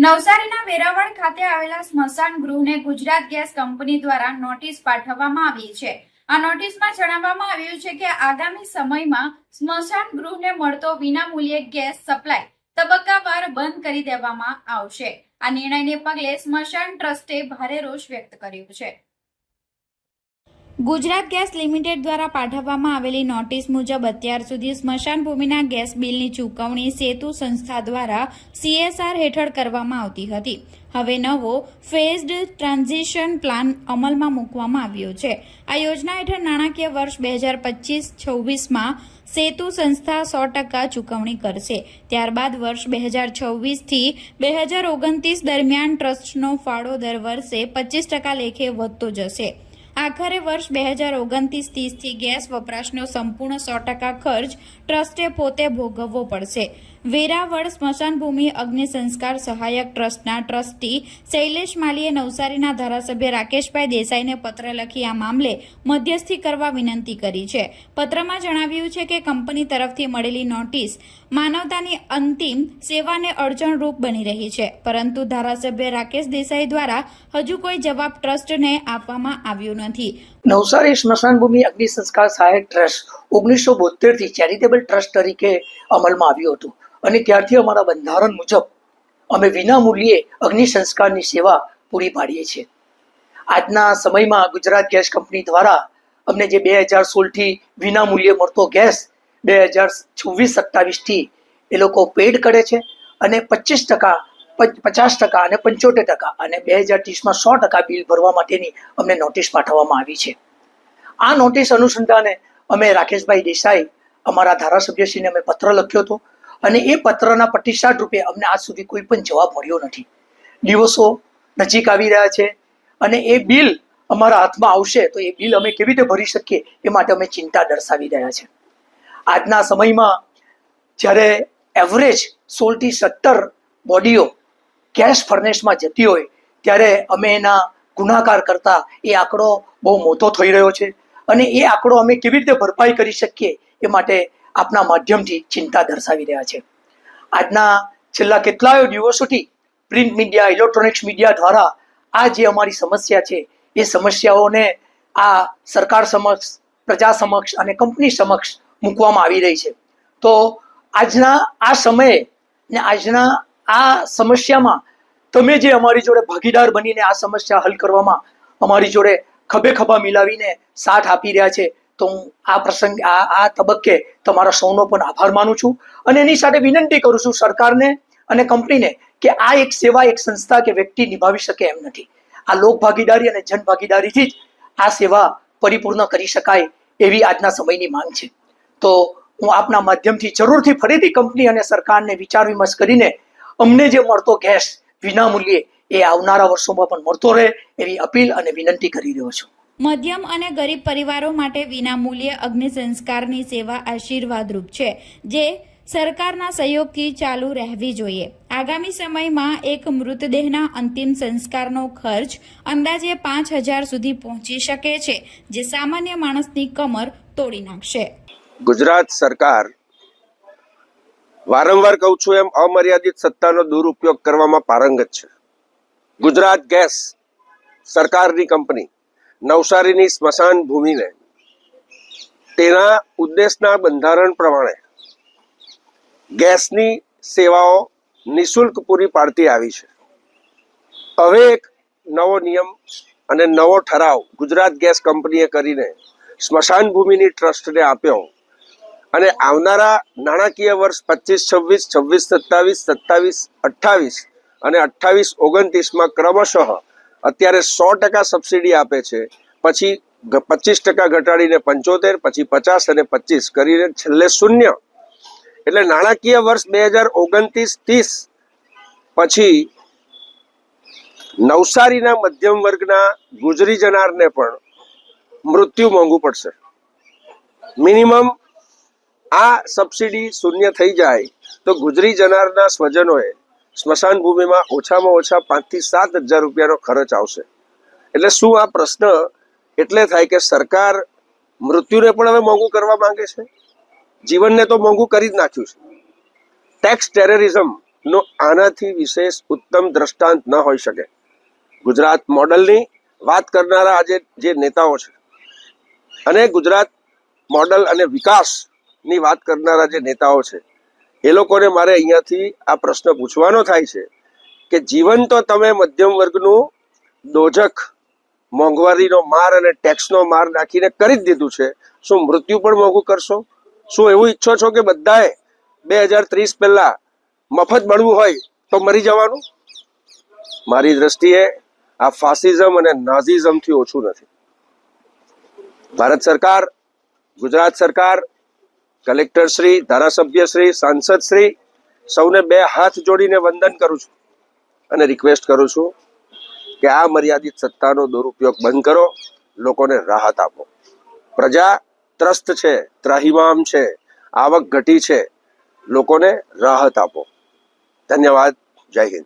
નવસારીના વેરાવળ ખાતે આવેલા સ્મશાન ગૃહને ગુજરાત ગેસ કંપની દ્વારા નોટિસ પાઠવવામાં આવી છે। આ નોટિસમાં જણાવવામાં આવ્યું છે કે આગામી સમયમાં સ્મશાન ગૃહને મળતો વિનામૂલ્યે ગેસ સપ્લાય તબક્કાવાર બંધ કરી દેવામાં આવશે। આ નિર્ણયને પગલે સ્મશાન ટ્રસ્ટે ભારે રોષ વ્યક્ત કર્યો છે। ગુજરાત ગેસ લિમિટેડ દ્વારા પાઠવવામાં આવેલી નોટિસ મુજબ અત્યાર સુધી સ્મશાન ભૂમિના ગેસ બિલની ચૂકવણી સેતુ સંસ્થા દ્વારા CSR હેઠળ કરવામાં આવતી હતી। હવે નવો ફેઝડ ટ્રાન્ઝિશન પ્લાન અમલમાં મૂકવામાં આવ્યો છે। આ યોજના હેઠળ નાણાકીય વર્ષ 2025-26માં સેતુ સંસ્થા 100% ચૂકવણી કરશે। ત્યારબાદ વર્ષ 2026 થી 2029 દરમિયાન ટ્રસ્ટનો ફાળો દર વર્ષે 25% લેખે વધતો જશે। આખરે વર્ષ 2029-30 થી ગેસ વપરાશનો સંપૂર્ણ 100% ખર્ચ ટ્રસ્ટે પોતે ભોગવવો પડશે। વેરાવળ સ્મશાન ભૂમિ અગ્નિ સંસ્કાર સહાયક ટ્રસ્ટના ટ્રસ્ટી શૈલેષ માલીએ નવસારીના ધારાસભ્ય રાકેશભાઈ દેસાઈને પત્ર લખી આ મામલે મધ્યસ્થી કરવા વિનંતી કરી છે। પત્રમાં જણાવ્યું છે કે કંપની તરફથી મળેલી નોટિસ માનવતાની અંતિમ સેવાને અડચણરૂપ બની રહી છે, પરંતુ ધારાસભ્ય રાકેશ દેસાઈ દ્વારા હજુ કોઈ જવાબ ટ્રસ્ટને આપવામાં આવ્યો નથી। નવસારી સ્મશાન ભૂમિ અગ્નિ સંસ્કાર સહાયક ટ્રસ્ટ 1972 થી ચેરિટેબલ ટ્રસ્ટ તરીકે અમલમાં આવ્યું હતું અને ત્યારથી અમારા બંધારણ મુજબ અમે વિનામૂલ્યે અગ્નિ સંસ્કારની સેવા પૂરી પાડીએ છીએ। આજના સમયમાં ગુજરાત ગેસ કંપની દ્વારા અમને જે 2016 થી વિનામૂલ્યે મળતો ગેસ 2026-27 થી એ લોકો પેડ કરે છે અને 25%, 50% અને 75% અને 2030માં 100% બિલ ભરવા માટેની અમને નોટિસ પાઠવવામાં આવી છે। આ નોટિસ અનુસંધાને અમે રાકેશભાઈ દેસાઈ અમારા ધારાસભ્યશ્રીને અમે પત્ર લખ્યો હતો અને એ પત્રના પ્રતિસાદ રૂપે અમને આજ સુધી કોઈ પણ જવાબ મળ્યો નથી। દિવસો નજીક આવી રહ્યા છે અને એ બિલ અમારા હાથમાં આવશે તો એ બિલ અમે કેવી રીતે ભરી શકીએ એ માટે અમે ચિંતા દર્શાવી રહ્યા છે। આજના સમયમાં જ્યારે એવરેજ 16 થી 17 બોડીઓ ગેસ ફર્નેસમાં જતી હોય ત્યારે અમે એના ગુણાકાર કરતા એ આંકડો બહુ મોટો થઈ રહ્યો છે અને એ આંકડો અમે કેવી રીતે ભરપાઈ કરી શકીએ એ માટે આપના માધ્યમથી ચિંતા દર્શાવી રહ્યા છે। આજના છેલ્લા કેટલાય દિવસોથી પ્રિન્ટ મીડિયા, ઇલેક્ટ્રોનિક્સ મીડિયા દ્વારા આ જે અમારી સમસ્યા છે એ સમસ્યાઓને આ સરકાર સમક્ષ, પ્રજા સમક્ષ અને કંપની સમક્ષ મૂકવામાં આવી રહી છે। તો આજના આ સમયે ને આજના આ સમસ્યામાં તમે જે અમારી જોડે ભાગીદાર બનીને આ સમસ્યા હલ કરવામાં અમારી જોડે ખભે ખભા મિલાવીને સાથ આપી રહ્યા છે તો હું આ પ્રસંગ આ તબક્કે તમારા સૌનો પણ આભાર માનું છું અને એની સાથે વિનંતી કરું છું સરકારને અને કંપનીને કે આ એક સેવા એક સંસ્થા કે વ્યક્તિ નિભાવી શકે એમ નથી। આ લોક ભાગીદારી અને જન ભાગીદારીથી જ આ સેવા પરિપૂર્ણ કરી શકાય એવી આજના સમયની માંગ છે। તો હું આપના માધ્યમથી જરૂરથી ફરીથી કંપની અને સરકારને વિચાર વિમર્શ કરીને અમને જે મળતો ગેસ વિનામૂલ્યે એ આવનારા વર્ષોમાં પણ મળતો રહે એવી અપીલ અને વિનંતી કરી રહ્યો છું। મધ્યમ અને ગરીબ પરિવારો માટે વિનામૂલ્યે અગ્નિ સંસ્કારની સેવા આશીર્વાદરૂપ છે, જે સરકારના સહયોગથી ચાલુ રહેવી જોઈએ। આગામી સમયમાં એક મૃતદેહના અંતિમ સંસ્કારનો ખર્ચ અંદાજે 5,000 સુધી પહોંચી શકે છે, જે સામાન્ય માણસની કમર તોડી નાખશે। ગુજરાત સરકાર વારંવાર કહું છું એમ અમર્યાદિત સત્તાનો દુરુપયોગ કરવામાં પારંગત છે। ગુજરાત ગેસ સરકારની કંપની નવસારીની સ્મશાન ભૂમિને તેના ઉદ્દેશના બંધારણ પ્રમાણે ગેસની સેવાઓ નિઃશુલ્ક પૂરી પાડતી આવી છે। હવે એક નવો નિયમ અને નવો ઠરાવ ગુજરાત ગેસ કંપનીએ કરીને સ્મશાન ભૂમિની ટ્રસ્ટને આપ્યો અને આવનારા નાણાકીય વર્ષ 25-26, 26-27, 27-28 અને 28-29માં ક્રમશઃ અત્યારે 100% સબસિડી આપે છે, પછી 25% ઘટાડીને 75, પછી 50 અને 25 કરીને છેલ્લે 0। એટલે નાણાકીય વર્ષ 2029-30 પછી નવસારીના મધ્યમ વર્ગના ગુજરી જનારને પણ મૃત્યુ મોંઘું પડશે। મિનિમમ આ સબસિડી 0 થઈ જાય તો ગુજરી જનારના સ્વજનોએ સ્મશાન ભૂમિમાં ઓછામાં ઓછા 5,000 થી 7,000 રૂપિયાનો ખર્ચ આવશે। એટલે શું આ પ્રશ્ન એટલે થાય કે સરકાર મૃત્યુને પણ હવે મોંઘું કરવા માંગે છે, જીવનને તો મોંઘું કરી જ નાખ્યું છે। ટેક્સ ટેરરિઝમ નો આનાથી વિશેષ ઉત્તમ દ્રષ્ટાંત ન હોઈ શકે. ગુજરાત મોડલની વાત કરનારા આજે જે નેતાઓ છે અને ગુજરાત મોડલ અને વિકાસની વાત કરનારા જે નેતાઓ છે એ લોકોને મારે અહીંયાથી આ પ્રશ્ન પૂછવાનો થાય છે કે જીવન તો તમે મધ્યમ વર્ગનું દોજખ, મોંઘવારીનો માર અને ટેક્સનો માર નાખીને કરી જ દીધું છે. શું મૃત્યુ પણ મોંઘું કરશો? શું એવું ઈચ્છો છો કે બધાએ 2030 પહેલા મફત મળવું હોય તો મરી જવાનું? મારી દ્રષ્ટિએ આ ફાસિઝમ અને નાઝિઝમથી ઓછું નથી. ભારત સરકાર, ગુજરાત સરકાર, કલેક્ટર શ્રી, ધારાસભ્ય શ્રી, સાંસદ શ્રી, સૌને 2 હાથ જોડીને વંદન કરું છું અને રિક્વેસ્ટ કરું છું કે આ મર્યાદિત સત્તાનો દુરુપયોગ બંધ કરો, લોકોને રાહત આપો. પ્રજા ત્રસ્ત છે, ત્રાહિમામ છે, આવક ઘટી છે, લોકોને રાહત આપો. ધન્યવાદ. જય હિન્દ.